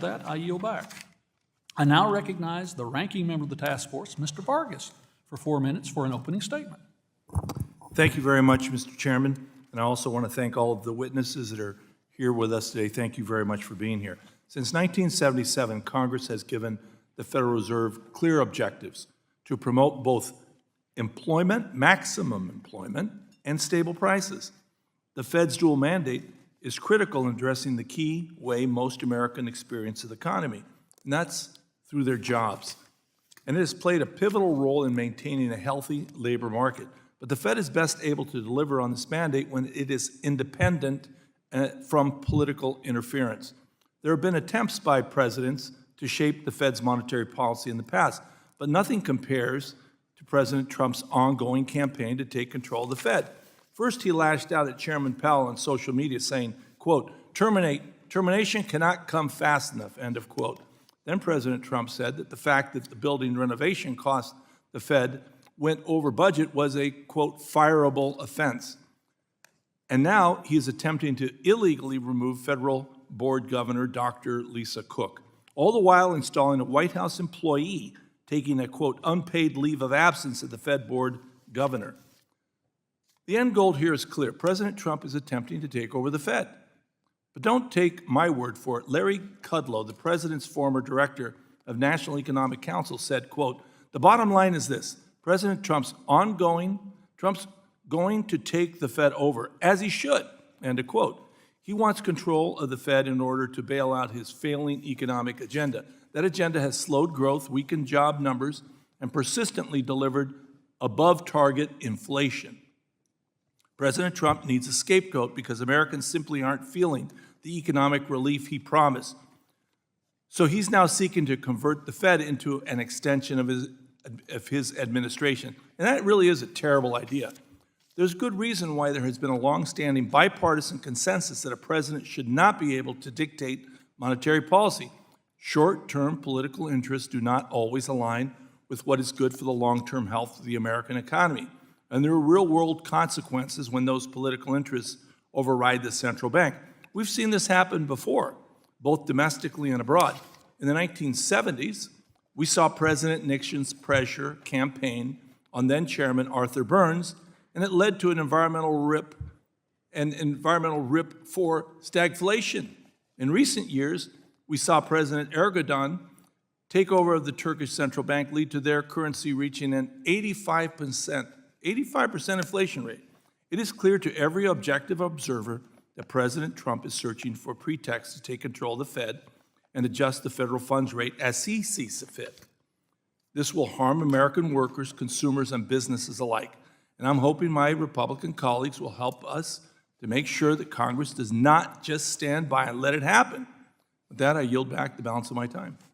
with that, I yield back. I now recognize the ranking member of the task force, Mr. Vargas, for 4 minutes for an opening statement. Thank you very much, Mr. Chairman. And I also want to thank all of the witnesses that are here with us today. Thank you very much for being here. Since 1977, Congress has given the Federal Reserve clear objectives to promote both employment, maximum employment, and stable prices. The Fed's dual mandate is critical in addressing the key way most Americans experience the economy, and that's through their jobs. And it has played a pivotal role in maintaining a healthy labor market. But the Fed is best able to deliver on this mandate when it is independent from political interference. There have been attempts by presidents to shape the Fed's monetary policy in the past, but nothing compares to President Trump's ongoing campaign to take control of the Fed. First, he lashed out at Chairman Powell on social media saying, quote, termination cannot come fast enough, end of quote. Then President Trump said that the fact that the building renovation cost the Fed went over budget was a, quote, fireable offense. And now he is attempting to illegally remove federal board governor Dr. Lisa Cook, all the while installing a White House employee taking a, quote, unpaid leave of absence as the Fed board governor. The end goal here is clear. President Trump is attempting to take over the Fed. But don't take my word for it. Larry Kudlow, the president's former director of National Economic Council, said, quote, the bottom line is this: President Trump's going to take the Fed over, as he should, end of quote. He wants control of the Fed in order to bail out his failing economic agenda. That agenda has slowed growth, weakened job numbers, and persistently delivered above-target inflation. President Trump needs a scapegoat because Americans simply aren't feeling the economic relief he promised. So he's now seeking to convert the Fed into an extension of his administration. And that really is a terrible idea. There's good reason why there has been a long-standing bipartisan consensus that a president should not be able to dictate monetary policy. Short-term political interests do not always align with what is good for the long-term health of the American economy. And there are real-world consequences when those political interests override the central bank. We've seen this happen before, both domestically and abroad. In the 1970s, we saw President Nixon's pressure campaign on then-Chairman Arthur Burns, and it led to an environmental rip for stagflation. In recent years, we saw President Erdogan take over of the Turkish central bank, lead to their currency reaching an 85% inflation rate. It is clear to every objective observer that President Trump is searching for pretexts to take control of the Fed and adjust the federal funds rate as he sees fit. This will harm American workers, consumers, and businesses alike. And I'm hoping my Republican colleagues will help us to make sure that Congress does not just stand by and let it happen. With that, I yield back the balance of my time.